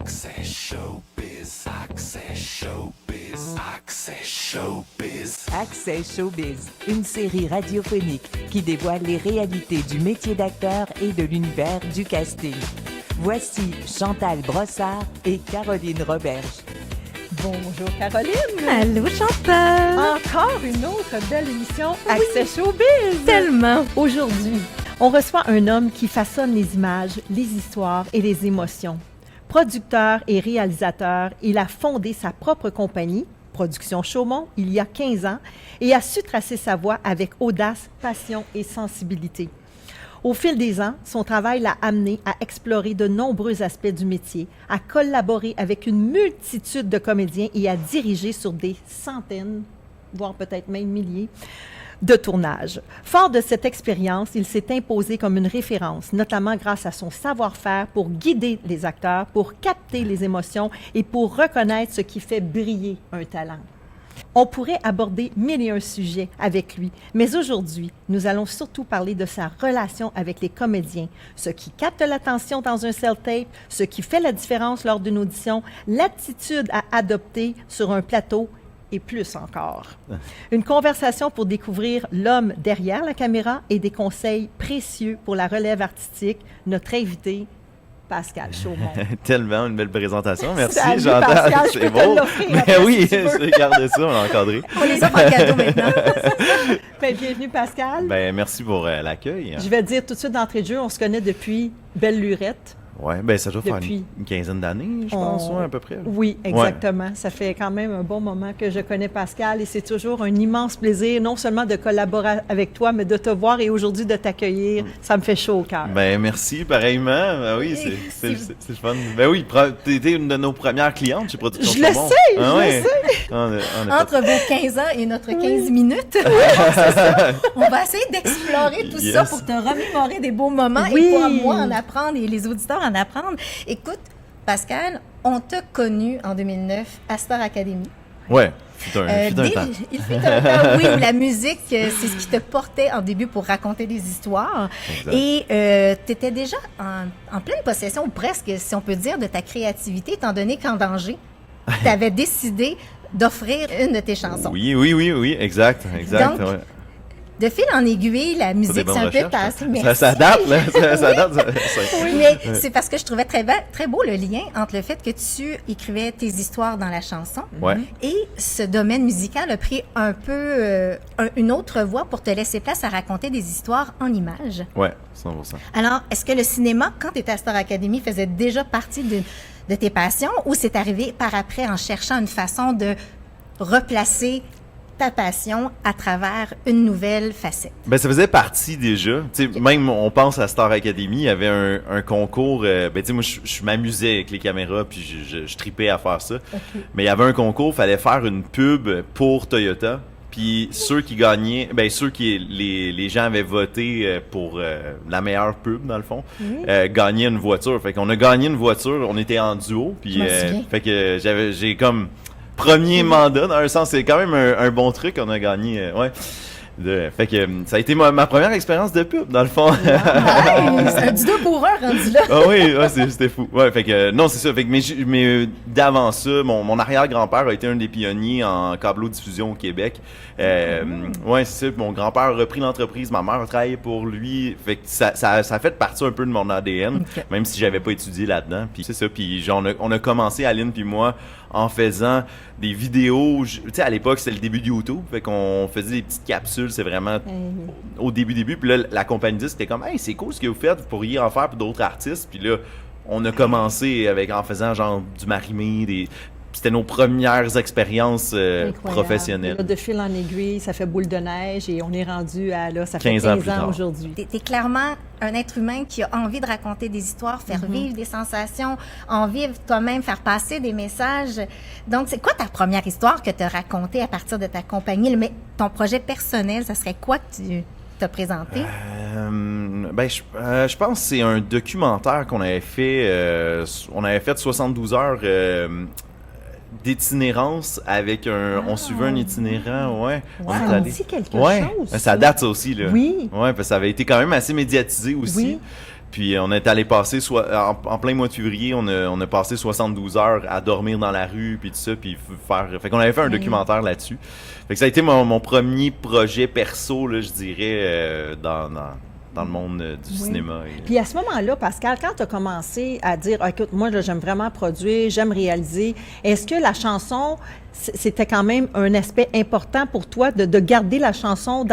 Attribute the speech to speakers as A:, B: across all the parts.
A: Access Showbiz, Access Showbiz, Access Showbiz.
B: Access Showbiz, une série radiophonique qui dévoile les réalités du métier d'acteur et de l'univers du casting. Voici Chantal Brossard et Caroline Roberge.
C: Bonjour Caroline.
D: Allô Chantal.
C: Encore une autre belle émission Access Showbiz.
D: Tellement.
C: Aujourd'hui, on reçoit un homme qui façonne les images, les histoires et les émotions. Producteur et réalisateur, il a fondé sa propre compagnie, Production Chaumont, il y a 15 ans et a su tracer sa voie avec audace, passion et sensibilité. Au fil des ans, son travail l'a amené à explorer de nombreux aspects du métier, à collaborer avec une multitude de comédiens et à diriger sur des centaines, voire peut-être même milliers, de tournages. Fort de cette expérience, il s'est imposé comme une référence, notamment grâce à son savoir-faire pour guider les acteurs, pour capter les émotions et pour reconnaître ce qui fait briller un talent. On pourrait aborder 1001 sujets avec lui, mais aujourd'hui, nous allons surtout parler de sa relation avec les comédiens, ce qui capte l'attention dans un self-tape, ce qui fait la différence lors d'une audition, l'attitude à adopter sur un plateau et plus encore. Une conversation pour découvrir l'homme derrière la caméra et des conseils précieux pour la relève artistique. Notre invité, Pascal Chaumont.
E: Tellement une belle présentation. Merci,
C: Salut,
E: Chantal.
C: Pascal,
E: C'est beau. Mais oui, regarde ça, on l'a encadré.
D: On les offre en cadeau maintenant.
C: Ben, bienvenue, Pascal.
E: Ben, merci pour l'accueil.
C: Je vais te dire tout de suite d'entrée de jeu, on se connaît depuis Belle Lurette.
E: Ouais, ben ça doit faire
C: Depuis-
E: une quinzaine d'années, je pense, ouais, à peu près.
C: Oui, exactement. Ça fait quand même un bon moment que je connais Pascal et c'est toujours un immense plaisir, non seulement de collaborer avec toi, mais de te voir et aujourd'hui de t'accueillir. Ça me fait chaud au cœur.
E: Ben, merci, pareillement. Ben oui, c'est le fun. Ben oui, t'étais une de nos premières clientes chez Production
C: Je le
E: Chaumont.
C: sais,
E: Ah
C: je
E: ouais.
C: le sais.
E: On a
D: Entre vos 15 ans et notre 15 minutes, on va essayer d'explorer tout ça
E: Yes.
D: pour te remémorer des beaux moments
C: Oui.
D: et pour moi en apprendre et les auditeurs en apprendre. Écoute, Pascal, on t'a connu en 2009 à Star Academy.
E: Ouais, fut un temps.
D: Il fut un temps, oui, où la musique, c'est ce qui te portait en début pour raconter des histoires.
E: Exact.
D: Et tu étais déjà en pleine possession, ou presque, si on peut dire, de ta créativité, étant donné qu'en danger, tu avais décidé d'offrir une de tes chansons.
E: Oui, exact.
D: Donc,
E: ouais.
D: De fil en aiguille, la
E: Des
D: musique,
E: bonnes
D: c'est un peu
E: recherches,
D: passé.
E: hein.
D: Merci.
E: Ça date, là. Ça date.
D: Mais c'est parce que je trouvais très beau le lien entre le fait que tu écrivais tes histoires dans la chanson
E: Ouais.
D: et ce domaine musical a pris un peu une autre voie pour te laisser place à raconter des histoires en images.
E: Ouais, 100%.
D: Alors, est-ce que le cinéma, quand tu étais à Star Academy, faisait déjà partie de tes passions ou c'est arrivé par après en cherchant une façon de replacer ta passion à travers une nouvelle facette?
E: Ben, ça faisait partie déjà. Tu sais, même, on pense à Star Academy, il y avait un concours. Ben, tu sais, moi, je m'amusais avec les caméras, puis je tripais à faire ça. Mais il y avait un concours, il fallait faire une pub pour Toyota. Puis ceux qui gagnaient, ben ceux qui les gens avaient voté pour la meilleure pub dans le fond, gagnaient une voiture. Fait qu'on a gagné une voiture, on était en duo. Puis
D: Je m'en souviens.
E: fait que j'ai comme premier mandat dans un sens, c'est quand même un bon truc, on a gagné, ouais. Fait que ça a été ma première expérience de pub dans le fond.
D: C'est du 2 pour 1 rendu là.
E: Ah oui, ouais, c'était fou. Ouais, fait que non, c'est ça. Fait que mais d'avant ça, mon arrière-grand-père a été un des pionniers en câblo-diffusion au Québec. Ouais, c'est ça. Mon grand-père a repris l'entreprise, ma mère a travaillé pour lui. Fait que ça a fait partie un peu de mon ADN,
D: Okay.
E: même si j'avais pas étudié là-dedans. Puis c'est ça. Puis genre, on a commencé, Aline puis moi, en faisant des vidéos. Tu sais, à l'époque, c'était le début de YouTube. Fait qu'on faisait des petites capsules. C'est vraiment au début. Puis là, la compagnie disque était comme, hey, c'est cool ce que vous faites. Vous pourriez en faire pour d'autres artistes. Puis là, on a commencé en faisant genre du marimé, c'était nos premières expériences
C: Incroyable.
E: professionnelles.
C: Là, de fil en aiguille, ça fait boule de neige et on est rendu à, là, ça fait
E: 15 ans
C: 15
E: plus
C: ans
E: tard.
C: aujourd'hui.
D: T'es clairement un être humain qui a envie de raconter des histoires, faire vivre des sensations, envie toi-même faire passer des messages. Donc, c'est quoi ta première histoire que tu as racontée à partir de ta compagnie? Mais ton projet personnel, ça serait quoi que tu t'as présenté?
E: Ben, je pense que c'est un documentaire qu'on avait fait. On avait fait 72 heures d'itinérance avec on suivait un itinérant, ouais.
C: Wow,
E: On est
C: ça me
E: allé-
C: dit quelque
E: ouais,
C: chose,
E: ça
C: ça.
E: date ça aussi, là.
C: Oui.
E: Ouais, parce que ça avait été quand même assez médiatisé aussi.
C: Oui.
E: Puis on est allé passer, en plein mois de février, on a passé 72 heures à dormir dans la rue, puis tout ça, puis fait qu'on avait fait un documentaire là-dessus. Fait que ça a été mon premier projet perso, là, je dirais, dans le monde du cinéma.
C: Puis à ce moment-là, Pascal, quand tu as commencé à dire « Écoute, moi, là, j'aime vraiment produire, j'aime réaliser », est-ce que la chanson, c'était quand même un aspect important pour toi de garder la chanson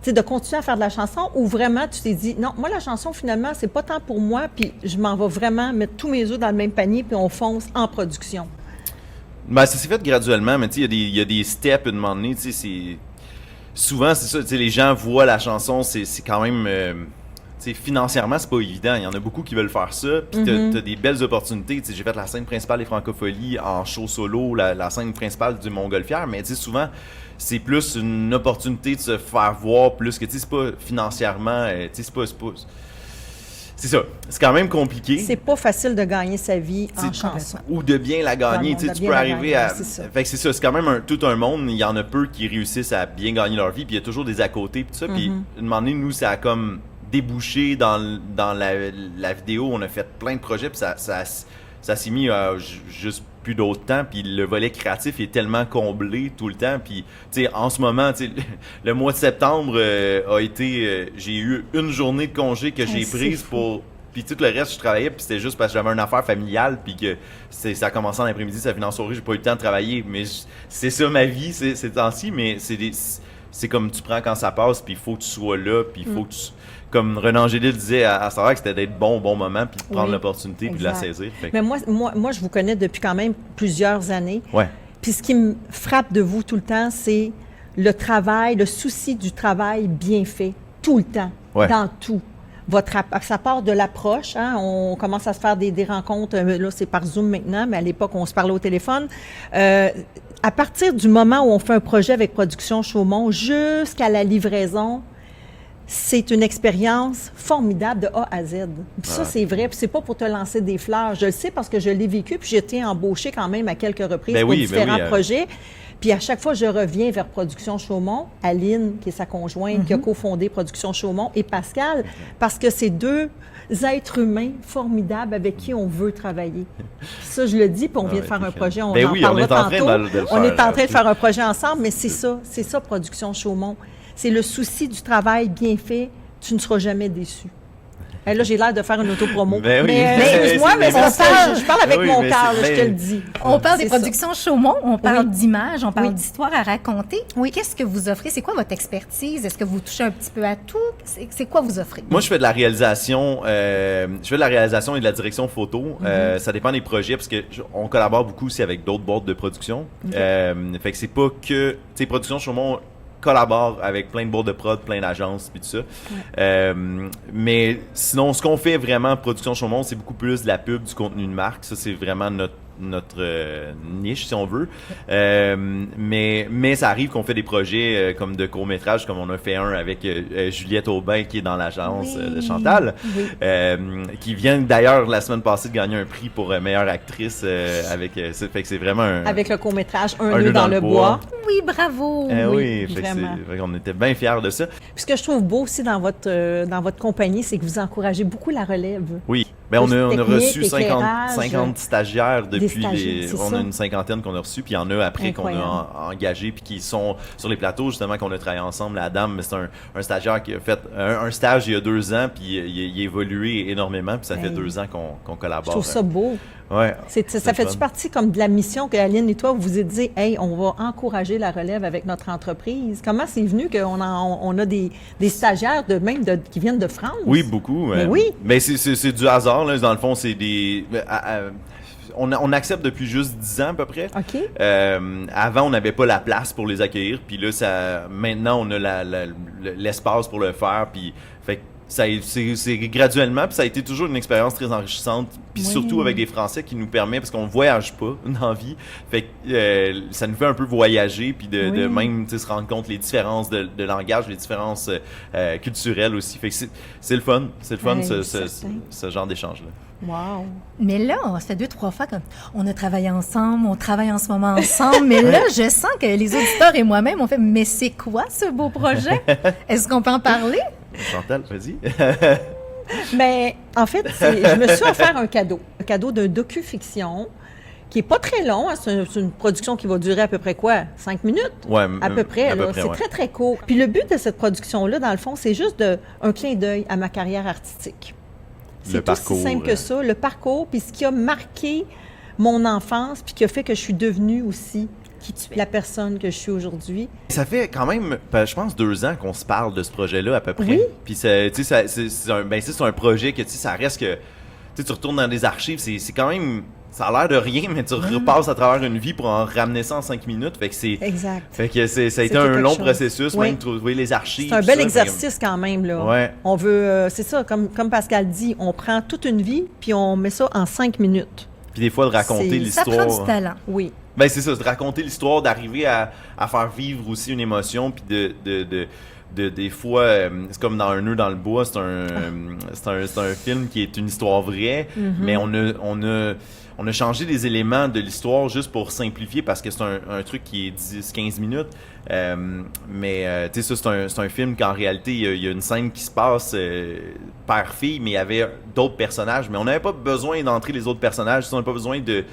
C: de continuer à faire de la chanson, ou vraiment tu t'es dit, non, moi la chanson finalement, c'est pas tant pour moi, puis je m'en vais vraiment mettre tous mes œufs dans le même panier, puis on fonce en production?
E: Ben, ça s'est fait graduellement, mais tu sais, il y a des steps à un moment donné, tu sais, souvent, c'est ça, tu sais, les gens voient la chanson, c'est quand même, tu sais, financièrement, c'est pas évident. Il y en a beaucoup qui veulent faire ça, puis t'as des belles opportunités. Tu sais, j'ai fait la scène principale des Francopholies en show solo, la scène principale du Montgolfière, mais tu sais, souvent, c'est plus une opportunité de se faire voir plus que, tu sais, c'est pas financièrement, tu sais, c'est ça. C'est quand même compliqué.
C: C'est pas facile de gagner sa vie en chanson.
E: Ou de bien la gagner. Tu sais, tu peux arriver à... Fait que c'est ça. C'est quand même tout un monde. Il y en a peu qui réussissent à bien gagner leur vie. Puis il y a toujours des à côté. Puis tout ça. Puis un moment donné, nous, ça a comme débouché dans la vidéo. On a fait plein de projets. Puis ça s'est mis juste plus d'autre temps, puis le volet créatif est tellement comblé tout le temps, puis tu sais, en ce moment, tu sais, le mois de septembre a été, j'ai eu une journée de congé que j'ai prise pour, puis tout le reste je travaillais, puis c'était juste parce que j'avais une affaire familiale, puis que ça a commencé en après-midi, ça finit en soirée, j'ai pas eu le temps de travailler, mais c'est ça ma vie ces temps-ci, mais c'est comme tu prends quand ça passe, puis il faut que tu sois là, puis il faut que tu... Comme Renan Angélil disait à Sarah, que c'était d'être bon moment, puis de prendre l'opportunité, puis de la saisir.
C: Mais moi, je vous connais depuis quand même plusieurs années.
E: Ouais.
C: Puis ce qui me frappe de vous tout le temps, c'est le travail, le souci du travail bien fait, tout le temps, dans tout. Ça part de l'approche, hein? On commence à se faire des rencontres, là c'est par Zoom maintenant, mais à l'époque on se parlait au téléphone. À partir du moment où on fait un projet avec Production Chaumont jusqu'à la livraison, c'est une expérience formidable de A à Z. Puis ça, c'est vrai. Puis c'est pas pour te lancer des fleurs. Je le sais parce que je l'ai vécu, puis j'ai été embauchée quand même à quelques reprises pour différents projets. Puis à chaque fois, je reviens vers Production Chaumont, Aline, qui est sa conjointe, qui a cofondé Production Chaumont, et Pascal, parce que c'est deux êtres humains formidables avec qui on veut travailler. Puis ça, je le dis, puis on vient de faire un projet, on en parlera tantôt. On est en train de faire un projet ensemble, mais c'est ça, Production Chaumont. C'est le souci du travail bien fait, tu ne seras jamais déçu. Et là, j'ai l'air de faire une autopromo. Mais excuse-moi, mais je parle avec mon cœur, je te le dis.
D: On parle des productions Chaumont, on parle d'images, on parle d'histoires à raconter. Oui. Qu'est-ce que vous offrez? C'est quoi votre expertise? Est-ce que vous touchez un petit peu à tout? C'est quoi vous offrez?
E: Moi, je fais de la réalisation. Et de la direction photo. Ça dépend des projets parce que on collabore beaucoup aussi avec d'autres boîtes de production. Fait que c'est pas que, tu sais, Production Chaumont collabore avec plein de boards de prod, plein d'agences, puis tout ça. Mais sinon, ce qu'on fait vraiment, Production Chaumont, c'est beaucoup plus de la pub, du contenu de marque. Ça, c'est vraiment notre niche, si on veut. Mais ça arrive qu'on fait des projets comme de court-métrage, comme on a fait un avec Juliette Aubin, qui est dans l'agence de Chantal, qui vient d'ailleurs la semaine passée de gagner un prix pour meilleure actrice fait que c'est vraiment
C: avec le court-métrage Un nœud dans le bois.
D: Oui, bravo!
E: Oui, on était bien fiers de ça.
C: Puis ce que je trouve beau aussi dans votre compagnie, c'est que vous encouragez beaucoup la relève.
E: Oui. Ben, on a reçu 50 stagiaires depuis on a une cinquantaine qu'on a reçu, puis il y en a après qu'on a engagé, puis qui sont sur les plateaux, justement, qu'on a travaillé ensemble. La dame, c'est un stagiaire qui a fait un stage il y a 2 ans, puis il a évolué énormément, puis ça fait 2 ans qu'on collabore.
C: Je trouve ça beau.
E: Ouais,
C: ça fait-tu partie comme de la mission que Aline et toi, vous vous êtes dit, hey, on va encourager la relève avec notre entreprise? Comment c'est venu qu'on a des stagiaires qui viennent de France?
E: Oui, beaucoup.
C: Mais oui.
E: Mais c'est du hasard, là. Dans le fond, c'est des... On accepte depuis juste 10 ans à peu près.
C: OK.
E: Avant, on n'avait pas la place pour les accueillir. Puis là, maintenant, on a l'espace pour le faire. Puis, fait c'est graduellement, puis ça a été toujours une expérience très enrichissante, puis surtout avec des Français qui nous permet, parce qu'on voyage pas dans la vie, fait que ça nous fait un peu voyager, puis de même se rendre compte les différences de langage, les différences culturelles aussi, fait que c'est le fun, ce genre d'échange-là.
C: Wow!
D: Mais là, ça fait 2-3 fois qu'on a travaillé ensemble, on travaille en ce moment ensemble, mais là, je sens que les auditeurs et moi-même, on fait « Mais c'est quoi ce beau projet? Est-ce qu'on peut en parler? »
E: Chantal, vas-y.
C: Mais en fait, je me suis offert un cadeau d'un docu-fiction qui est pas très long. Hein, c'est une production qui va durer à peu près quoi? 5 minutes?
E: Ouais,
C: à peu près. C'est
E: ouais.
C: très, très court. Puis le but de cette production-là, dans le fond, c'est juste un clin d'œil à ma carrière artistique. C'est aussi simple que ça, le parcours, puis ce qui a marqué mon enfance, puis qui a fait que je suis devenue aussi la personne que je suis aujourd'hui.
E: Ça fait quand même, je pense, 2 ans qu'on se parle de ce projet-là, à peu près.
C: Oui.
E: Puis, c'est un projet que, ça reste que, tu retournes dans des archives, c'est quand même, ça a l'air de rien, mais tu repasses à travers une vie pour en ramener ça en 5 minutes. Fait que c'est...
C: Exact.
E: Fait que ça a été un long processus,
C: oui.
E: même trouver les archives.
C: C'est un bel exercice quand même, là.
E: Ouais.
C: On veut, c'est ça, comme Pascal dit, on prend toute une vie, puis on met ça en 5 minutes.
E: Puis des fois, de raconter l'histoire.
D: Ça prend du talent.
C: Oui.
E: Ben c'est ça, de raconter l'histoire, d'arriver à faire vivre aussi une émotion, puis des fois, c'est comme dans Un nœud dans le bois, c'est un film qui est une histoire vraie, mais on a changé des éléments de l'histoire juste pour simplifier parce que c'est un truc qui est 10-15 minutes. Mais tu sais, ça, c'est un film qu'en réalité, il y a une scène qui se passe père-fille, mais il y avait d'autres personnages. Mais on n'avait pas besoin d'entrer les autres personnages. On n'avait pas besoin de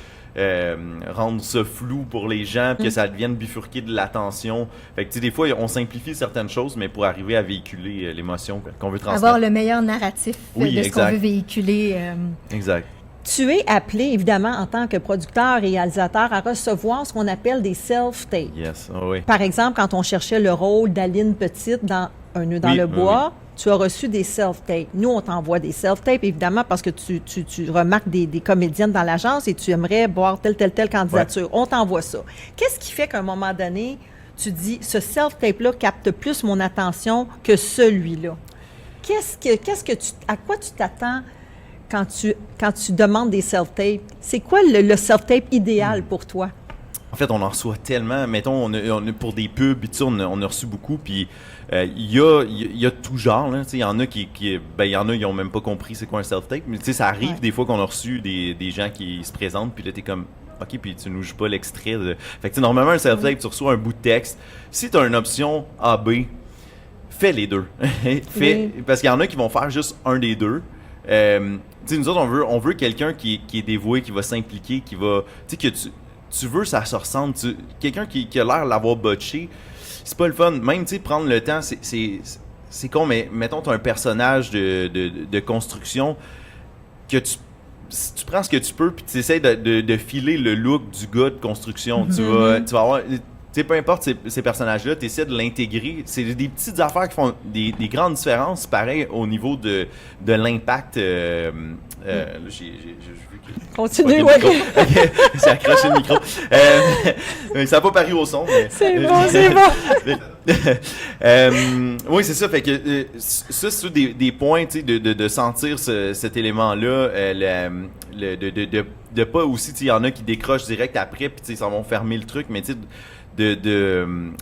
E: rendre ça flou pour les gens, puis que ça devienne bifurqué de l'attention. Fait que tu sais, des fois, on simplifie certaines choses, mais pour arriver à véhiculer l'émotion qu'on veut transmettre.
D: Avoir le meilleur narratif de ce qu'on veut véhiculer.
E: Exact.
C: Tu es appelé, évidemment, en tant que producteur et réalisateur, à recevoir ce qu'on appelle des self-tapes.
E: Yes, oui.
C: Par exemple, quand on cherchait le rôle d'Aline Petite dans Un nœud dans le bois, tu as reçu des self-tapes. Nous, on t'envoie des self-tapes, évidemment, parce que tu remarques des comédiennes dans l'agence et tu aimerais voir telle candidature. Ouais. On t'envoie ça. Qu'est-ce qui fait qu'à un moment donné, tu dis, ce self-tape-là capte plus mon attention que celui-là? À quoi tu t'attends quand tu demandes des self-tapes? C'est quoi le self-tape idéal pour toi?
E: En fait, on en reçoit tellement. Mettons, on a pour des pubs, on a reçu beaucoup. Puis il y a tout genre. Il y en a il y en a, ils n'ont même pas compris c'est quoi un self-tape. Mais ça arrive des fois qu'on a reçu des gens qui se présentent. Puis là, t'es comme, OK, puis tu nous joues pas l'extrait. Fait que normalement, un self-tape, tu reçois un bout de texte. Si tu as une option A, B, fais les deux. Parce qu'il y en a qui vont faire juste un des deux. Nous autres, on veut quelqu'un qui est dévoué, qui va s'impliquer, qui va... que tu veux ça se ressemble. Quelqu'un qui a l'air l'avoir botché, c'est pas le fun. Même, prendre le temps, c'est con, mais mettons, tu as un personnage de construction que tu prends ce que tu peux puis tu essaies de filer le look du gars de construction. Tu vas avoir... peu importe ces personnages-là, tu essaies de l'intégrer. C'est des petites affaires qui font des grandes différences, pareil, au niveau de l'impact. J'ai vu que...
C: Continue,
E: oui. J'ai accroché le micro. Ça n'a pas paru au son. Mais...
C: C'est bon.
E: Oui, c'est ça. Fait que ça, c'est des points, de sentir cet élément-là, de pas aussi, il y en a qui décrochent direct après, puis ça vont fermer le truc, mais tu sais,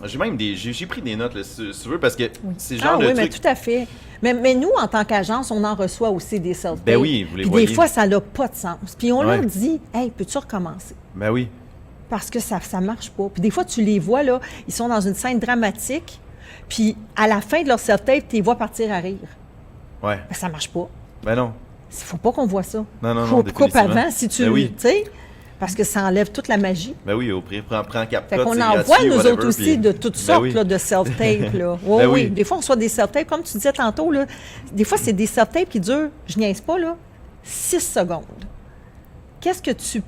E: j'ai pris des notes là, si tu veux, parce que c'est genre de
C: oui,
E: truc...
C: mais tout à fait. Mais nous, en tant qu'agence, on en reçoit aussi des self-tapes.
E: Ben oui, vous les
C: puis
E: voyez.
C: des fois, ça n'a pas de sens. Puis on leur dit, « Hey, peux-tu recommencer? »
E: Ben oui.
C: Parce que ça marche pas. Puis des fois, tu les vois, là, ils sont dans une scène dramatique, puis à la fin de leur self-tape, tu les vois partir à rire.
E: Ouais.
C: Ben, ça marche pas.
E: Ben non.
C: Il faut pas qu'on voit ça.
E: Non,
C: coupe avant, si tu...
E: Ben oui.
C: Tu sais, parce que ça enlève toute la magie.
E: Ben oui, au pire, prends CapCut.
C: Fait qu'on en voit, nous autres aussi, de toutes sortes là, de self-tape. Là. Oui. Des fois, on reçoit des self-tapes, comme tu disais tantôt. Là, des fois, c'est des self-tapes qui durent, je niaise pas, là, 6 secondes. Qu'est-ce que tu...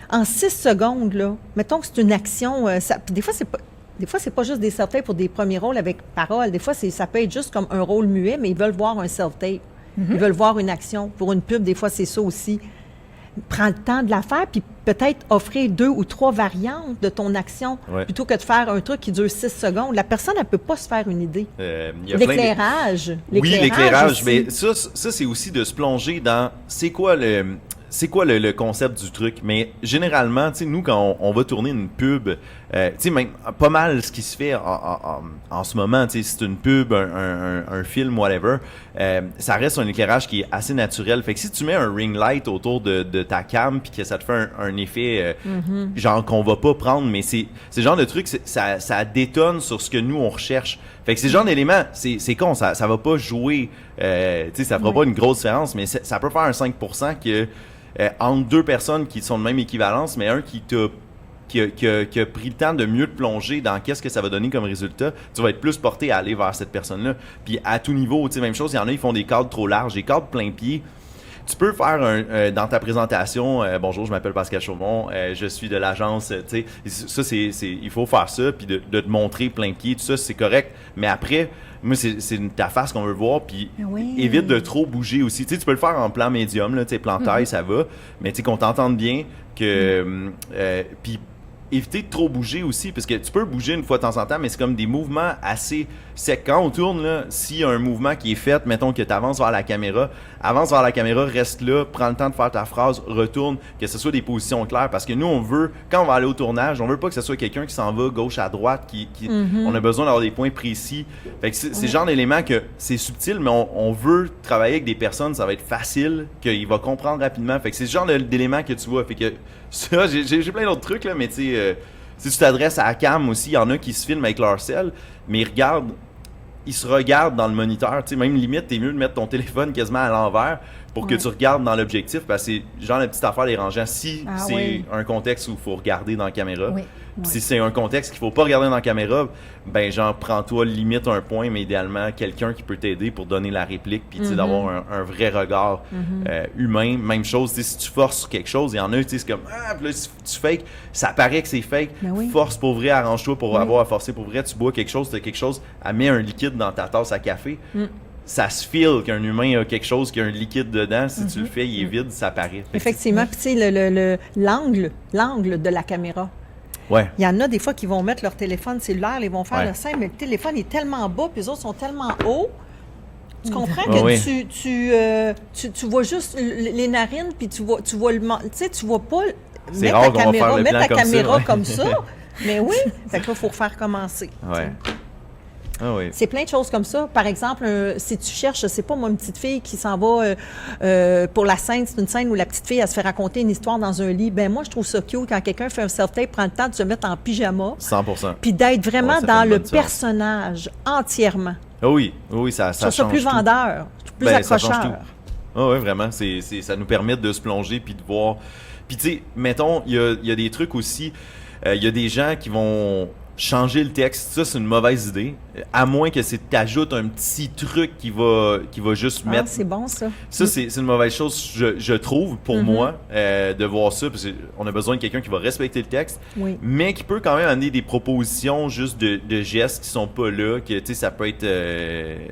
C: En 6 secondes, là, mettons que c'est une action... des fois, c'est pas juste des self-tapes pour des premiers rôles avec parole. Des fois, ça peut être juste comme un rôle muet, mais ils veulent voir un self-tape. Ils veulent voir une action. Pour une pub, des fois, c'est ça aussi. Prends le temps de la faire, puis peut-être offrir 2 ou 3 variantes de ton action, plutôt que de faire un truc qui dure 6 secondes. La personne, elle ne peut pas se faire une idée. L'éclairage.
E: Oui, l'éclairage. Mais ça, c'est aussi de se plonger dans c'est quoi le concept du truc. Mais généralement, nous, quand on va tourner une pub, même pas mal ce qui se fait en ce moment, si c'est une pub, un film, whatever, ça reste un éclairage qui est assez naturel. Fait que si tu mets un ring light autour de ta cam puis que ça te fait un effet genre qu'on va pas prendre, mais c'est le genre de truc, ça détonne sur ce que nous on recherche. Fait Fait que ces genres d'éléments, c'est con, ça va pas jouer, tu sais, ça fera pas une grosse différence, mais ça peut faire un 5% que entre deux personnes qui sont de même équivalence, mais un qui a pris le temps de mieux te plonger dans qu'est-ce que ça va donner comme résultat, tu vas être plus porté à aller vers cette personne-là. Puis à tout niveau, tu sais, même chose, il y en a, ils font des cadres trop larges, des cadres plein pied. Tu peux faire dans ta présentation, bonjour, je m'appelle Pascal Chaumont, je suis de l'agence, tu sais, ça, il faut faire ça, puis de te montrer plein pied, tout ça, c'est correct. Mais après, moi, c'est ta face qu'on veut voir, puis évite de trop bouger aussi. Tu sais, tu peux le faire en plan médium, là, tu sais, plan taille, ça va, mais tu sais, qu'on t'entende bien, que, puis éviter de trop bouger aussi, parce que tu peux bouger une fois de temps en temps, mais c'est comme des mouvements assez secs. Quand on tourne, là, s'il y a un mouvement qui est fait, mettons que tu avances vers la caméra, reste là, prends le temps de faire ta phrase, retourne, que ce soit des positions claires, parce que nous, on veut, quand on va aller au tournage, on veut pas que ce soit quelqu'un qui s'en va gauche à droite, on a besoin d'avoir des points précis. Fait que c'est le genre d'élément que c'est subtil, mais on veut travailler avec des personnes, ça va être facile, qu'il va comprendre rapidement. Fait que c'est ce genre d'élément que tu vois. Fait que ça, j'ai plein d'autres trucs, là, mais tu sais, si tu t'adresses à la cam aussi, il y en a qui se filment avec leur cell, mais ils se regardent dans le moniteur. Tu sais, même limite, t'es mieux de mettre ton téléphone quasiment à l'envers pour que tu regardes dans l'objectif, parce que c'est genre la petite affaire dérangeant. Si c'est un contexte où il faut regarder dans la caméra, si c'est un contexte qu'il faut pas regarder dans la caméra, ben genre prends-toi limite un point, mais idéalement quelqu'un qui peut t'aider pour donner la réplique, puis tu sais, d'avoir un vrai regard humain. Même chose, tu sais, si tu forces sur quelque chose, il y en a, tu sais, c'est comme puis là, si tu fake, ça paraît que c'est fake. Force pour vrai, arrange-toi pour avoir à forcer pour vrai. Tu bois quelque chose, t'as quelque chose, mets un liquide dans ta tasse à café. Ça se file qu'un humain a quelque chose qui a un liquide dedans. Si tu le fais, il est vide, ça paraît.
C: Effectivement. Puis tu sais, l'angle de la caméra.
E: Ouais.
C: Il y en a des fois qui vont mettre leur téléphone cellulaire, ils vont faire le sein, mais le téléphone est tellement bas, puis les autres sont tellement hauts. Tu comprends que tu vois juste les narines, puis tu vois tu sais, tu vois pas mettre ta caméra comme ça. Mais oui, fait que là, il faut refaire commencer.
E: Ouais. Ah oui.
C: C'est plein de choses comme ça. Par exemple, si tu cherches, je sais pas, moi, une petite fille qui s'en va pour la scène, c'est une scène où la petite fille, elle se fait raconter une histoire dans un lit. Ben moi, je trouve ça cute quand quelqu'un fait un self-tape, prend le temps de se mettre en pyjama.
E: 100%.
C: Puis d'être vraiment dans le personnage entièrement.
E: Ah oui, ça
C: je trouve ça plus vendeur, plus accrocheur.
E: Ah oui, vraiment. Ça nous permet de se plonger puis de voir. Puis tu sais, mettons, il y a des trucs aussi. Il y a des gens qui vont changer le texte, ça c'est une mauvaise idée, à moins que t'ajoutes un petit truc qui va juste mettre...
C: c'est bon ça.
E: Ça c'est une mauvaise chose, je trouve, pour moi, de voir ça, parce qu'on a besoin de quelqu'un qui va respecter le texte, mais qui peut quand même amener des propositions juste de gestes qui sont pas là, que tu sais, ça peut être...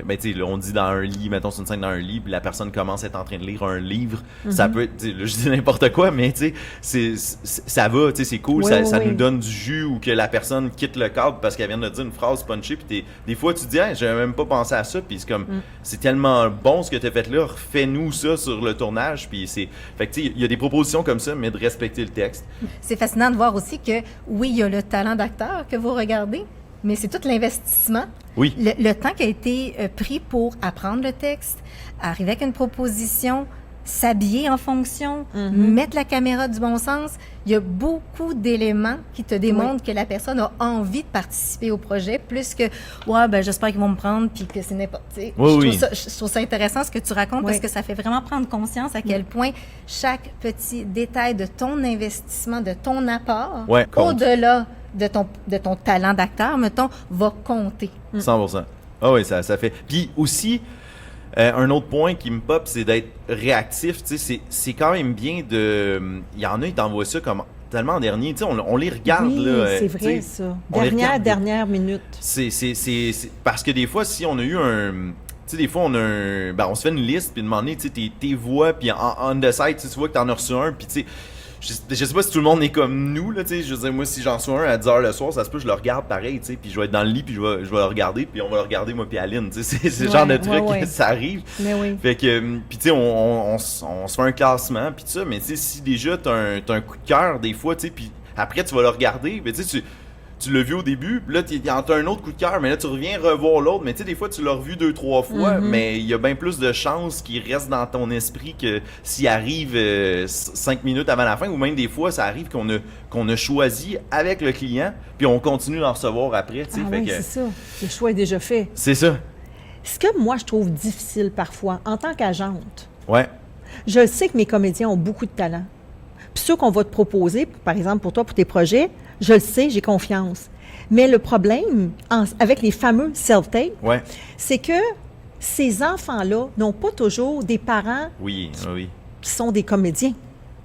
E: ben tu sais, on dit dans un lit, mettons c'est une scène dans un lit, puis la personne commence à être en train de lire un livre, ça peut être, là, je dis n'importe quoi, mais tu sais, ça va, tu sais, c'est cool, ça nous donne du jus, ou que la personne quitte le cadre parce qu'elle vient de dire une phrase punchée, puis des fois tu te dis hey, j'avais même pas pensé à ça, puis c'est comme c'est tellement bon ce que t'as fait là, refais-nous ça sur le tournage, puis c'est fait que tu sais, il y a des propositions comme ça, mais de respecter le texte.
D: C'est fascinant de voir aussi que oui, il y a le talent d'acteur que vous regardez, mais c'est tout l'investissement.
E: Oui.
D: Le temps qui a été pris pour apprendre le texte, arriver avec une proposition, s'habiller en fonction, mettre la caméra du bon sens. Il y a beaucoup d'éléments qui te démontrent que la personne a envie de participer au projet, plus que ben j'espère qu'ils vont me prendre puis que c'est n'importe quoi. Je trouve ça intéressant ce que tu racontes parce que ça fait vraiment prendre conscience à quel point chaque petit détail de ton investissement, de ton apport, au-delà de ton talent d'acteur, mettons, va compter.
E: 100%. Ah oui, ça fait. Puis aussi, un autre point qui me pop, c'est d'être réactif. Tu sais, c'est quand même bien de... Il y en a, ils t'envoient ça comme tellement en dernier. Tu sais, on les regarde.
C: Oui,
E: là,
C: c'est vrai, ça. Dernière minute.
E: C'est parce que des fois, si on a eu un... Tu sais, des fois, on se fait une liste, puis demander, tu sais, tes voix, puis on the side, tu vois que t'en as reçu un, puis tu sais... Je sais pas si tout le monde est comme nous, là, tu sais, je veux dire, moi, si j'en reçois un à 10h le soir, ça se peut, je le regarde pareil, tu sais, puis je vais être dans le lit, puis je vais le regarder, puis on va le regarder, moi, puis Aline, tu sais, c'est le genre de truc, ça arrive.
C: Mais oui.
E: Fait que, puis tu sais, on se fait un classement, puis ça, mais tu sais, si déjà t'as un coup de cœur, des fois, tu sais, puis après, tu vas le regarder, mais tu sais, tu l'as vu au début, puis là, t'as un autre coup de cœur, mais là, tu reviens revoir l'autre, mais tu sais, des fois, tu l'as revu 2-3 fois, mais il y a bien plus de chances qu'il reste dans ton esprit que s'il arrive 5 minutes avant la fin, ou même des fois, ça arrive qu'on a choisi avec le client, puis on continue d'en recevoir après, tu sais.
C: Ah
E: fait
C: oui,
E: que
C: c'est ça. Le choix est déjà fait.
E: c'est ça.
C: Ce que moi, je trouve difficile parfois, en tant qu'agente,
E: Ouais.
C: je sais que mes comédiens ont beaucoup de talent. Puis ceux qu'on va te proposer, par exemple pour toi, pour tes projets, je le sais, j'ai confiance. Mais le problème avec les fameux self-tape,
E: Ouais.
C: c'est que ces enfants-là n'ont pas toujours des parents
E: Oui, oui.
C: qui sont des comédiens.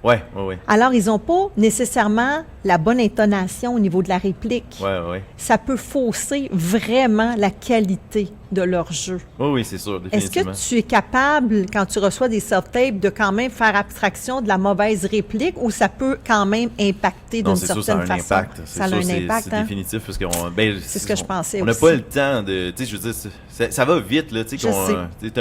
E: Ouais, ouais, ouais.
C: Alors, ils n'ont pas nécessairement la bonne intonation au niveau de la réplique.
E: Ouais, ouais.
C: Ça peut fausser vraiment la qualité de leur jeu.
E: Oui, oui, c'est sûr,
C: Est-ce
E: définitivement.
C: que tu es capable, quand tu reçois des self-tapes, de quand même faire abstraction de la mauvaise réplique ou ça peut quand même impacter
E: Non,
C: d'une
E: c'est sûr,
C: certaine
E: ça a un
C: façon?
E: impact.
C: Ça a
E: sûr,
C: un
E: c'est-
C: impact,
E: C'est
C: hein?
E: définitif parce qu'on.
C: C'est ce que je pensais
E: On n'a
C: aussi.
E: pas le temps de. Tu sais, je veux dire, ça va vite, là. Tu sais,
C: Je
E: qu'on.
C: sais.
E: Tu sais,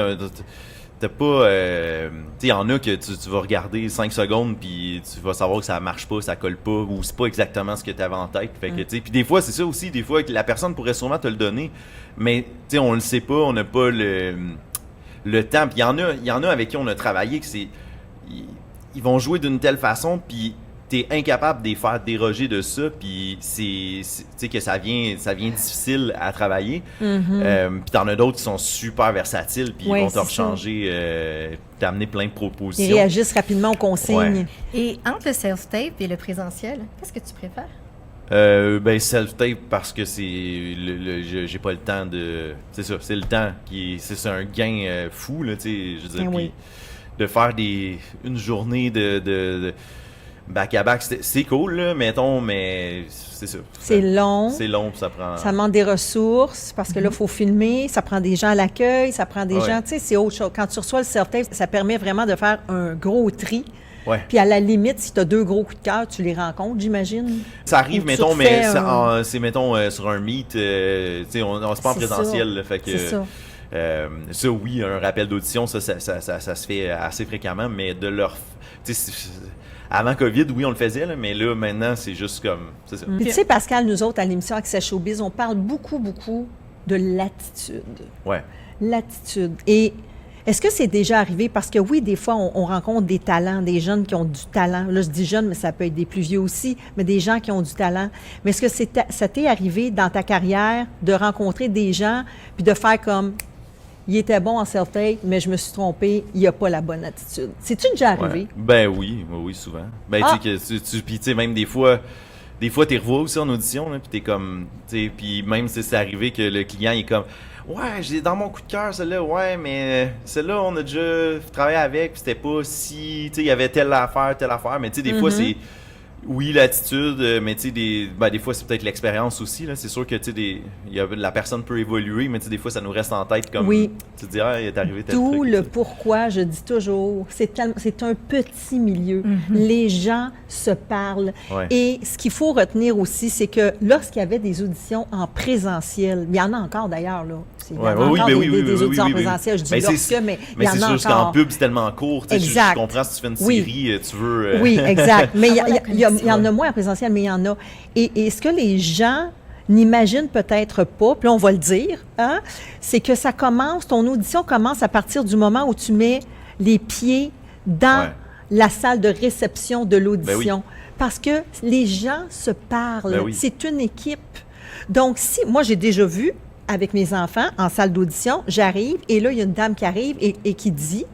E: t'as pas. Tu sais, il y en a que tu vas regarder 5 secondes, puis tu vas savoir que ça marche pas, ça colle pas, ou c'est pas exactement ce que tu avais en tête. Fait que, tu sais, puis des fois, c'est ça aussi, des fois, que la personne pourrait sûrement te le donner, mais, tu sais, on le sait pas, on n'a pas le temps. Puis il y en a avec qui on a travaillé que c'est. Ils vont jouer d'une telle façon, puis t'es incapable de les faire déroger de ça, puis tu sais que ça vient difficile à travailler. Puis t'en as d'autres qui sont super versatiles, puis
C: Ouais,
E: ils vont te
C: c'est ça.
E: rechanger, t'amener plein de
C: Ils
E: propositions.
C: réagissent rapidement aux consignes.
E: Ouais.
D: Et entre le self-tape et le présentiel, qu'est-ce que tu préfères?
E: Ben self-tape parce que j'ai pas le temps de. C'est ça, c'est le temps qui c'est un gain fou là, tu sais, je veux dire,
C: Ben oui.
E: puis de faire une journée de back-à-back, c'est cool là, mettons, mais c'est ça.
C: C'est long.
E: C'est long, puis ça prend.
C: Ça demande des ressources parce que là, il faut filmer, ça prend des gens à l'accueil, ça prend des
E: Ouais.
C: gens, tu sais, c'est autre chose. Quand tu reçois le self-tape, ça permet vraiment de faire un gros tri.
E: Ouais.
C: Puis à la limite, si tu as 2 gros coups de cœur, tu les rencontres, j'imagine.
E: Ça arrive,
C: Ou tu
E: mettons,
C: refais
E: mais
C: un-
E: c'est mettons sur un meet, tu sais, on c'est pas en
C: C'est
E: présentiel,
C: ça.
E: là, fait que.
C: C'est ça.
E: Ça, oui, un rappel d'audition, ça se fait assez fréquemment, mais de leur. Tu sais, avant COVID, oui, on le faisait, là, mais là, maintenant, c'est juste comme. C'est ça.
C: Puis tu sais, Pascal, nous autres, à l'émission Access Showbiz, on parle beaucoup, beaucoup de l'attitude.
E: Ouais.
C: L'attitude. Et est-ce que c'est déjà arrivé? Parce que oui, des fois, on rencontre des talents, des jeunes qui ont du talent. Là, je dis jeunes, mais ça peut être des plus vieux aussi, mais des gens qui ont du talent. Mais est-ce que ça t'est arrivé dans ta carrière de rencontrer des gens puis de faire comme, il était bon en self-tape, mais je me suis trompé, il n'a pas la bonne attitude. C'est-tu déjà arrivé?
E: Ouais. Ben oui, oui, souvent. Ben,
C: Ah!
E: tu sais, puis tu sais, même des fois, t'es revois aussi en audition, là, puis t'es comme, tu sais, puis même si c'est arrivé que le client est comme, ouais, j'ai dans mon coup de cœur celle-là, ouais, mais celle-là, on a déjà travaillé avec, puis c'était pas si, tu sais, il y avait telle affaire, mais tu sais, des fois, c'est, oui, l'attitude, mais tu sais, des fois, c'est peut-être l'expérience aussi, là. C'est sûr que, tu sais, la personne peut évoluer, mais tu sais, des fois, ça nous reste en tête comme,
C: Oui.
E: tu te dis, ah, il est arrivé tel
C: D'où
E: truc.
C: le
E: tu sais.
C: pourquoi je dis toujours, c'est un petit milieu. Les gens se parlent.
E: Ouais.
C: Et ce qu'il faut retenir aussi, c'est que lorsqu'il y avait des auditions en présentiel, il y en a encore d'ailleurs, là. Il y en a
E: Ouais, oui,
C: encore
E: ben
C: des,
E: oui,
C: des
E: oui,
C: auditions
E: oui,
C: en
E: oui.
C: présentiel. Je dis
E: Ben,
C: lorsque, mais il
E: Mais
C: y en
E: c'est
C: a
E: sûr qu'en
C: encore.
E: pub, c'est tellement court. Tu sais,
C: Exact.
E: Je comprends si tu fais une
C: Oui.
E: série, tu veux.
C: Oui, exact. Mais il y,
D: Avoir la
C: il y en a moins en présentiel, mais il y en a. Et ce que les gens n'imaginent peut-être pas, puis là, on va le dire, hein, c'est que ça commence, ton audition commence à partir du moment où tu mets les pieds dans
E: Ouais.
C: la salle de réception de l'audition.
E: Ben
C: Parce que les gens se parlent.
E: Ben oui.
C: C'est une équipe. Donc, moi, j'ai déjà vu avec mes enfants en salle d'audition, j'arrive et là, il y a une dame qui arrive et qui dit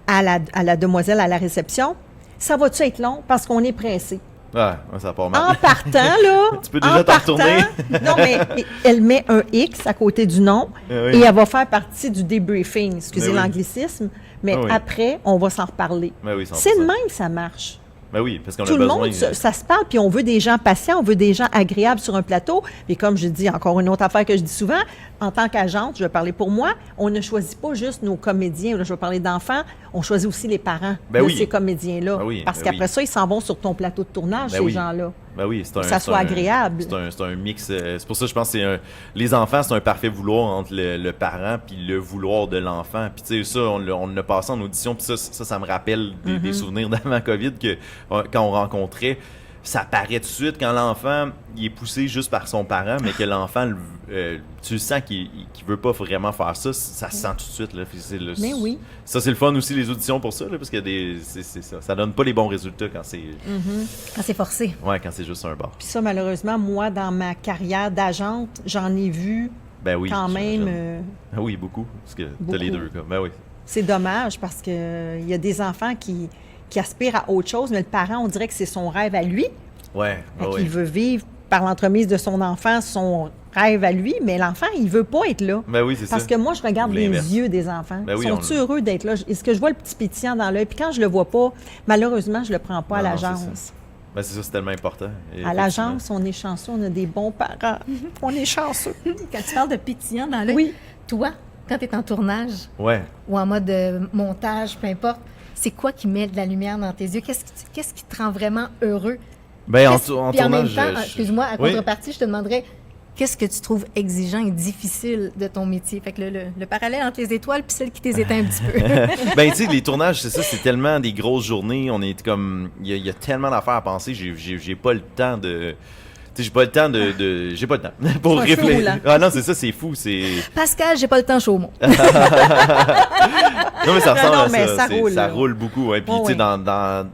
C: à la demoiselle à la réception, ça va-tu être long parce qu'on est pressé?
E: Ah, ça part
C: En
E: mal.
C: partant, là.
E: Tu peux déjà
C: en
E: t'en
C: partant,
E: retourner.
C: Non, mais elle met un X à côté du nom
E: Ah oui.
C: et elle va faire partie du débriefing, excusez
E: Ben oui.
C: l'anglicisme, mais
E: Ah oui.
C: après, on va s'en reparler.
E: Ben oui, 100%.
C: C'est de même que ça marche.
E: Ben oui, parce qu'on a
C: Tout le
E: besoin.
C: monde, ça se parle, puis on veut des gens patients, on veut des gens agréables sur un plateau. Et comme je dis, encore une autre affaire que je dis souvent, en tant qu'agente, je vais parler pour moi, on ne choisit pas juste nos comédiens, là, je vais parler d'enfants, on choisit aussi les parents
E: Ben
C: de
E: oui.
C: ces comédiens-là.
E: Ben oui,
C: parce
E: ben
C: qu'après
E: oui.
C: ça, ils s'en vont sur ton plateau de tournage,
E: Ben
C: ces
E: oui.
C: gens-là.
E: Ben oui, c'est un.
C: Que ça
E: c'est
C: soit
E: un-
C: agréable.
E: C'est un mix. C'est pour ça que je pense que les enfants, c'est un parfait vouloir entre le parent puis le vouloir de l'enfant. Puis tu sais, ça, on l'a passé en audition, puis ça me rappelle des souvenirs d'avant COVID que quand on rencontrait. ça paraît tout de suite quand l'enfant il est poussé juste par son parent, mais que l'enfant, tu le sens qu'il veut pas vraiment faire ça, ça se sent tout de suite. Là.
C: Mais oui.
E: Ça, c'est le fun aussi, les auditions pour ça, là, parce que ça donne pas les bons résultats quand c'est...
D: Quand c'est forcé.
E: Ouais, quand c'est juste un bar.
C: Puis ça, malheureusement, moi, dans ma carrière d'agente, j'en ai vu
E: Ben oui.
C: quand même...
E: Ah oui, beaucoup, parce que
C: beaucoup.
E: t'as les deux. Quoi. Ben oui.
C: C'est dommage parce que il y a des enfants qui aspirent à autre chose, mais le parent, on dirait que c'est son rêve à lui.
E: Ouais,
C: Fait
E: ouais,
C: qu'il veut vivre par l'entremise de son enfant son rêve à lui, mais l'enfant, il veut pas être là.
E: Ben oui, c'est ça.
C: Parce que moi, je regarde
E: Ou
C: les
E: l'inverse.
C: yeux des enfants.
E: Ben oui,
C: Ils sont heureux d'être là? Est-ce que je vois le petit pétillant dans l'œil? Puis quand je le vois pas, malheureusement, je le prends pas à
E: Non, non, c'est
C: l'agence.
E: Ben c'est ça, c'est tellement important.
C: À
E: Effectivement.
C: l'agence, on est chanceux, on a des bons parents. On est chanceux.
D: Quand tu parles de pétillant dans l'œil,
C: Oui.
D: toi, quand tu es en tournage
E: Ouais.
D: ou en mode montage, peu importe, c'est quoi qui met de la lumière dans tes yeux? Qu'est-ce qui te rend vraiment heureux?
E: Ben, en
D: Puis en même
E: tournage...
D: temps, excuse-moi, à
E: Oui.
D: contrepartie, je te demanderais, qu'est-ce que tu trouves exigeant et difficile de ton métier? Fait que le parallèle entre les étoiles puis celle qui t'éteint un petit peu.
E: Ben, tu sais, les tournages, c'est ça, c'est tellement des grosses journées. On est comme. Il y a tellement d'affaires à penser. J'ai pas le temps de. Tu sais, j'ai pas le temps j'ai pas le temps pour
C: C'est un feu
E: réfléchir.
C: roulant.
E: Ah non, c'est ça, c'est fou. C'est.
D: Pascal, j'ai pas le temps chaud, moi.
E: Non, mais ça ressemble
C: Non,
E: à
C: mais
E: ça.
C: ça roule,
E: Ça
C: là.
E: roule beaucoup. Hein. Puis,
C: Oh,
E: tu sais,
C: oui.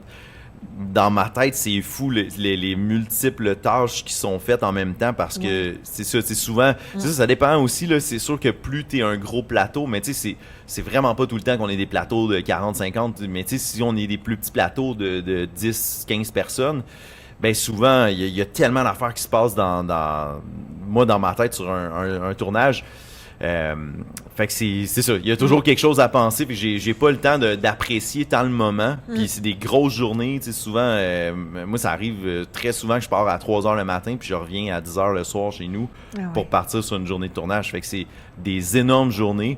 E: dans ma tête, c'est fou les multiples tâches qui sont faites en même temps parce que c'est ça, c'est souvent. C'est ça dépend aussi. Là, c'est sûr que plus t'es un gros plateau, mais tu sais, c'est vraiment pas tout le temps qu'on est des plateaux de 40-50. Mais tu sais, si on est des plus petits plateaux de 10-15 personnes, ben souvent, il y a tellement d'affaires qui se passent dans ma tête sur un tournage. Fait que c'est ça, il y a toujours quelque chose à penser, puis j'ai pas le temps d'apprécier tant le moment, puis c'est des grosses journées, tu sais, souvent, moi ça arrive très souvent que je pars à 3h le matin, puis je reviens à 10h le soir chez nous pour partir sur une journée de tournage, fait que c'est des énormes journées.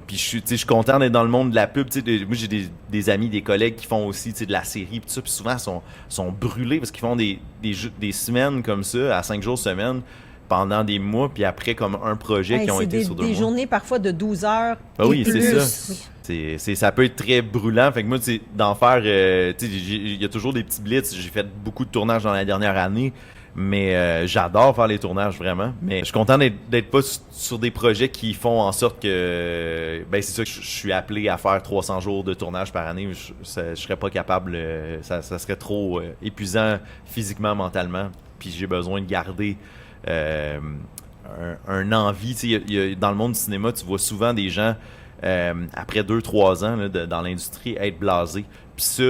E: Puis je suis content d'être dans le monde de la pub. Moi, j'ai des amis, des collègues qui font aussi de la série. Puis ça, puis souvent, sont brûlés parce qu'ils font des semaines comme ça, à 5 jours semaine, pendant des mois. Puis après, comme un projet
C: Hey,
E: qui ont
C: c'est
E: été sur 2
C: des
E: mois.
C: journées parfois de 12 heures.
E: Ben
C: et
E: oui, c'est
C: plus.
E: ça. Ça peut être très brûlant. Fait que moi, d'en faire... il y a toujours des petits blitz. J'ai fait beaucoup de tournages dans la dernière année. Mais j'adore faire les tournages, vraiment. Mais je suis content d'être pas sur des projets qui font en sorte que... Ben, c'est ça que je suis appelé à faire 300 jours de tournage par année. Je serais pas capable... ça serait trop épuisant physiquement, mentalement. Puis j'ai besoin de garder un envie. Tu sais, dans le monde du cinéma, tu vois souvent des gens... après 2-3 ans là, dans l'industrie, être blasé. Puis ça,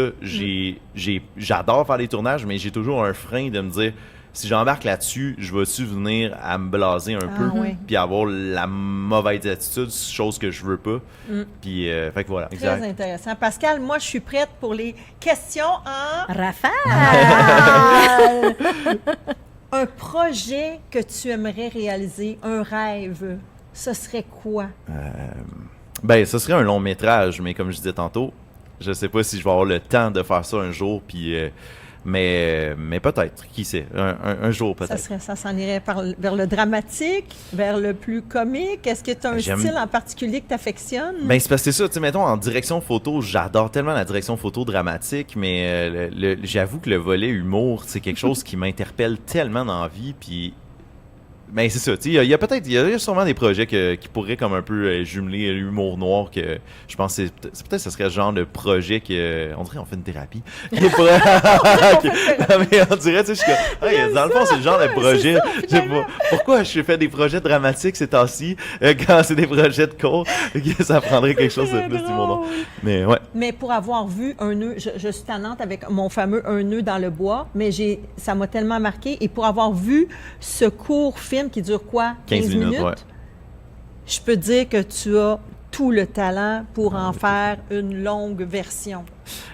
E: j'adore faire les tournages, mais j'ai toujours un frein de me dire, si j'embarque là-dessus, je vais-tu venir à me blaser un peu,
C: oui.
E: puis avoir la mauvaise attitude, chose que je veux pas. Puis, fait que voilà,
C: Très
E: exact.
C: intéressant. Pascal, moi, je suis prête pour les questions en...
D: Raphaël!
C: Un projet que tu aimerais réaliser, un rêve, ce serait quoi?
E: Ben, ce serait un long métrage, mais comme je disais tantôt, je sais pas si je vais avoir le temps de faire ça un jour, puis... mais peut-être, qui sait, un jour peut-être.
C: Ça s'en irait vers le dramatique, vers le plus comique? Est-ce que tu as un
E: J'aime-
C: style en particulier que tu affectionnes?
E: Ben, c'est parce que c'est ça, tu sais, mettons, en direction photo, j'adore tellement la direction photo dramatique, mais j'avoue que le volet humour, c'est quelque chose qui m'interpelle tellement dans la vie, puis... Ben, c'est ça, tu sais, il y a sûrement des projets qui pourraient comme un peu jumeler l'humour noir, que je pense que c'est peut-être ce serait le genre de projet que... On dirait qu'on fait une thérapie. Qui pourrait- Non, mais on dirait, tu sais, je suis comme... Hey, dans le fond, c'est le genre de projet... Je sais pas, pourquoi je fais des projets dramatiques ces temps-ci, quand c'est des projets de cours, ça prendrait quelque chose de plus d'humour noir. Mais ouais.
C: Mais pour avoir vu un nœud, je suis tannante avec mon fameux un nœud dans le bois, mais ça m'a tellement marqué. Et pour avoir vu ce court film qui dure quoi?
E: 15 minutes, ouais.
C: Je peux dire que tu as tout le talent pour en faire une longue version.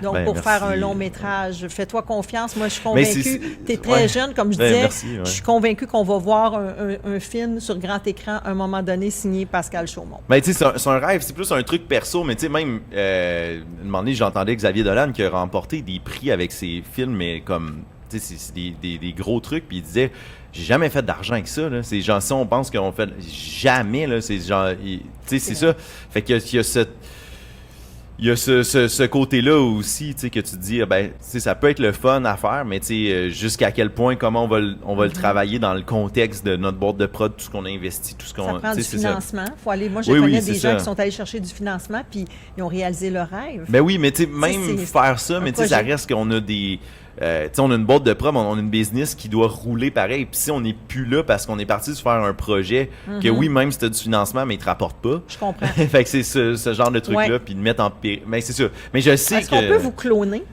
C: Donc,
E: Ben,
C: pour
E: merci.
C: faire un long métrage, fais-toi confiance. Moi, je suis
E: Mais
C: convaincue. Tu es très
E: ouais.
C: jeune, comme je
E: Ben,
C: disais.
E: merci, ouais.
C: Je suis convaincue qu'on va voir un film sur grand écran à un moment donné signé Pascal Chaumont.
E: Ben, tu sais, c'est un rêve, c'est plus un truc perso, mais tu sais, même, un moment donné, j'entendais Xavier Dolan qui a remporté des prix avec ses films, mais comme, tu sais, c'est des gros trucs, puis il disait, j'ai jamais fait d'argent avec ça, là. C'est genre, si on pense qu'on fait jamais, là, c'est genre, tu sais, c'est ça. Fait qu'il y a cette... il y a ce côté-là aussi, tu sais, que tu te dis, ben, tu sais, ça peut être le fun à faire, mais tu sais, jusqu'à quel point, comment on va le travailler dans le contexte de notre boîte de prod, tout ce qu'on a investi, tout ce qu'on...
C: Ça prend du
E: c'est
C: financement. Faut aller... Moi, je
E: Oui,
C: connais
E: oui,
C: des
E: c'est
C: gens
E: ça.
C: qui sont allés chercher du financement, puis ils ont réalisé leur rêve.
E: Ben oui, mais tu sais, même
C: c'est
E: faire ça,
C: un
E: mais tu sais, ça
C: projet.
E: reste qu'on a des... tu sais, on a une boîte de prod, on a une business qui doit rouler pareil. Puis si on n'est plus là parce qu'on est parti se faire un projet que oui, même si tu as du financement, mais il te rapporte pas.
C: Je comprends.
E: Fait que c'est ce genre de truc-là,
C: Ouais.
E: puis de mettre en pire. Mais c'est sûr. Mais je sais
C: Est-ce
E: que...
C: qu'on peut vous cloner?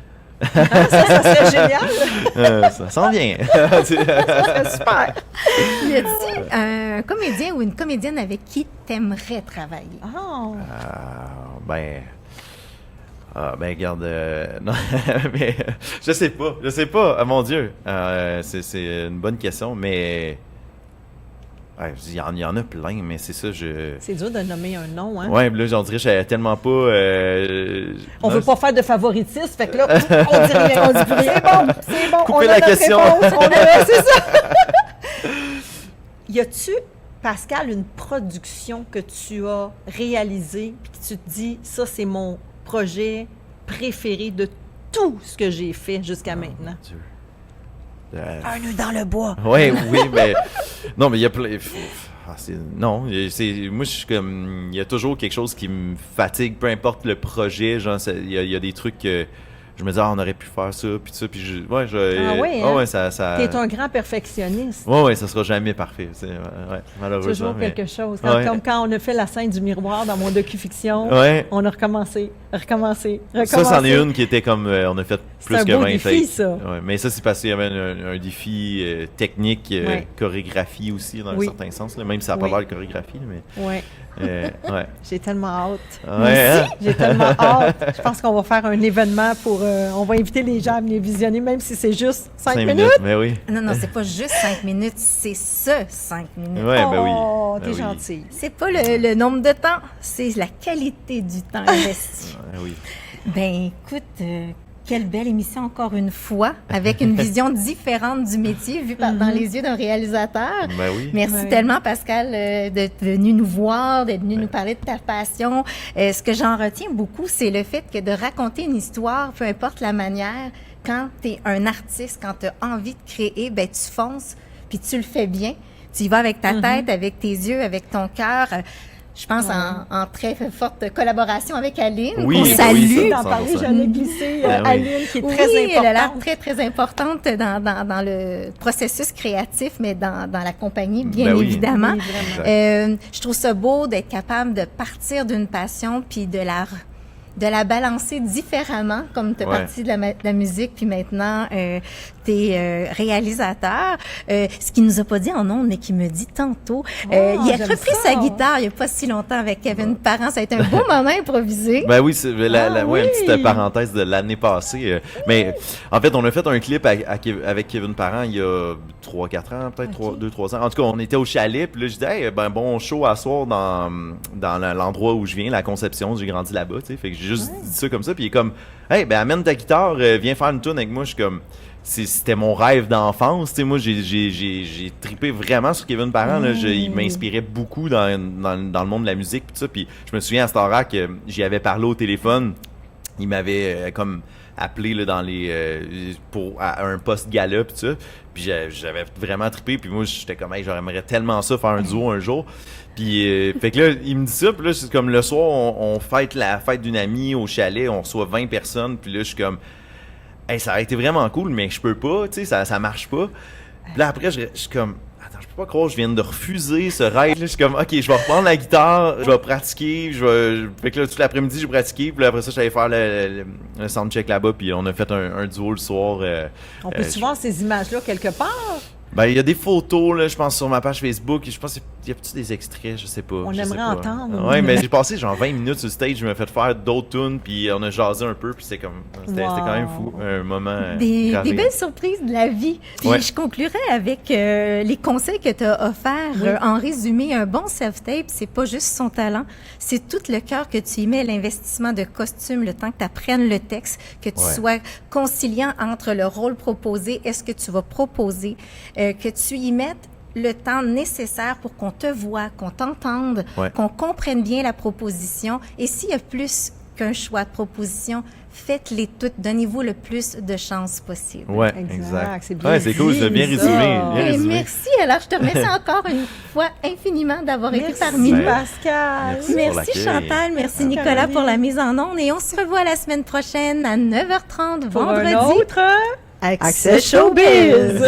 C: Hein, ça serait génial.
E: ça s'en vient.
C: Ça serait super.
D: Y a-t-il un comédien ou une comédienne avec qui t'aimerais travailler?
C: Oh.
E: Ben, regarde, non, mais je sais pas, mon Dieu, c'est une bonne question, mais il y en a plein, mais c'est ça,
C: C'est dur de nommer un nom, hein?
E: ouais, là, j'en dirais, je savais tellement pas,
C: On
E: non,
C: veut pas faire de favoritisme, fait que là, on dit rien, on dit plus rien. C'est bon,
E: Coupez
C: on a
E: la
C: notre
E: question.
C: réponse, c'est ça. Y a-tu, Pascal, une production que tu as réalisée, puis que tu te dis, ça, c'est mon projet préféré de tout ce que j'ai fait jusqu'à maintenant?
E: Dieu.
C: Un nœud dans le bois.
E: Ouais, oui, mais non, mais il y a plein. Non, moi je suis comme, il y a toujours quelque chose qui me fatigue, peu importe le projet, genre il y a des trucs que je me dis on aurait pu faire ça puis ça puis
C: Ah oui, hein?
E: ouais, ça
C: T'es un grand perfectionniste.
E: ouais, ça sera jamais parfait, malheureusement.
C: Toujours quelque chose.
E: Ouais.
C: Comme quand on a fait la scène du miroir dans mon docu-fiction,
E: Ouais.
C: on a recommencé.
E: Ça, c'en est une qui était comme, on a fait plus
C: un
E: que
C: beau
E: 20
C: défi,
E: takes.
C: ça.
E: Ouais, mais ça, c'est parce qu'il y avait un défi technique,
C: Ouais.
E: chorégraphie aussi, dans
C: Oui.
E: un certain sens, là, même si ça n'a pas
C: Oui.
E: l'air de chorégraphie, mais
C: Ouais.
E: ouais.
C: J'ai tellement hâte. Moi
E: Ouais,
C: aussi,
E: hein?
C: j'ai tellement hâte. Je pense qu'on va faire un événement pour... on va inviter les gens à venir visionner, même si c'est juste 5 minutes.
E: Mais oui.
D: Non, c'est pas juste 5 minutes, c'est ce 5 minutes.
E: Ouais, ben oui.
C: Oh,
E: Ben
C: t'es
E: oui.
C: gentille.
D: C'est pas le nombre de temps, c'est la qualité du temps investi.
E: Ben oui.
D: Ben écoute, quelle belle émission encore une fois, avec une vision différente du métier vue dans les yeux d'un réalisateur.
E: Ben oui.
D: Merci
C: Ouais.
D: tellement, Pascal, d'être venu nous voir, d'être venu nous parler de ta passion. Ce que j'en retiens beaucoup, c'est le fait que de raconter une histoire, peu importe la manière, quand tu es un artiste, quand tu as envie de créer, ben tu fonces, puis tu le fais bien. Tu y vas avec ta tête, avec tes yeux, avec ton cœur. Je pense en très forte collaboration avec Aline.
E: Oui,
D: qu'on
E: oui,
D: salue.
E: ça,
C: D'en parler,
E: 100%.
C: j'allais glisser
E: Ben oui.
C: Aline, qui est
D: Oui,
C: très
D: elle a l'air
C: importante.
D: très, très importante dans le processus créatif, mais dans la compagnie, bien
E: Ben oui.
D: évidemment.
C: Oui, vraiment.
D: Je trouve ça beau d'être capable de partir d'une passion puis de la balancer différemment, comme tu es
E: Ouais.
D: parti de la musique, puis maintenant, tu es réalisateur. Ce qu'il nous a pas dit en ondes, mais qui me dit tantôt, il a
C: j'aime
D: repris
C: ça.
D: sa guitare il n'y a pas si longtemps avec Kevin Parent. Ça a été un beau moment improvisé.
E: Ben oui, c'est ouais,
C: oui!
E: une petite parenthèse de l'année passée. Mais en fait, on a fait un clip avec Kevin Parent il y a 3-4 ans, peut-être 2-3 ans. En tout cas, on était au chalet, puis là, je disais, hey, ben bon show à soir dans l'endroit où je viens, la Conception, j'ai grandi là-bas, tu sais. Fait que j'ai juste dit ça comme ça, puis il est comme, hey, ben amène ta guitare, viens faire une tune avec moi. Je suis comme, c'était mon rêve d'enfance, tu sais. Moi, j'ai trippé vraiment sur Kevin Parent, là. Il m'inspirait beaucoup dans le monde de la musique, puis ça. Puis je me souviens à Starac, j'y avais parlé au téléphone. Il m'avait comme appelé là, dans à un poste gala pis ça, puis j'avais vraiment trippé, puis moi j'étais comme hey, j'aimerais tellement ça faire un duo un jour, puis fait que là il me dit ça, puis là c'est comme le soir on fête la fête d'une amie au chalet, on reçoit 20 personnes, puis là je suis comme hey, ça a été vraiment cool mais je peux pas, tu sais, ça marche pas. Puis là après je suis comme attends, je peux pas croire, je viens de refuser ce rêve. Là, je suis comme, OK, je vais reprendre la guitare, je vais pratiquer, fait que là, tout l'après-midi, j'ai pratiqué, puis là, après ça, j'allais faire le soundcheck là-bas, puis on a fait un duo le soir.
C: On peut-tu voir ces images-là quelque part?
E: Ben, il y a des photos, là, je pense, sur ma page Facebook. Je pense qu'il y a peut-être des extraits, je sais pas.
C: On
E: je sais
C: aimerait
E: pas.
C: entendre.
E: Ouais, mais j'ai passé genre 20 minutes sur le stage, je me fait faire d'autres tunes, puis on a jasé un peu, puis c'était quand même fou. Un moment.
D: Des
E: gravé.
D: belles surprises de la vie. Puis
E: Ouais.
D: je conclurai avec les conseils que tu as offerts. En résumé, un bon self-tape, c'est pas juste son talent, c'est tout le cœur que tu y mets, l'investissement de costume, le temps que tu apprennes le texte, que tu
E: Ouais.
D: sois conciliant entre le rôle proposé et ce que tu vas proposer, que tu y mettes le temps nécessaire pour qu'on te voie, qu'on t'entende,
E: Ouais.
D: qu'on comprenne bien la proposition. Et s'il y a plus qu'un choix de proposition. Faites-les toutes. Donnez-vous le plus de chances possible.
E: Ouais,
C: Exact,
E: exact.
C: c'est bien
E: Ouais, c'est cool,
C: dit,
E: c'est bien
C: ça.
E: résumé. Bien
D: Et
E: résumé.
D: merci. Alors, je te remercie encore une fois infiniment d'avoir été parmi
C: Merci
D: nous.
C: Pascal.
E: Merci. pour
D: Merci
E: l'accueil.
D: Chantal, merci Nicolas
C: Caroline.
D: pour la mise en onde et on se revoit la semaine prochaine à 9h30
C: Pour
D: vendredi.
C: un autre
D: Access
C: Access Showbiz.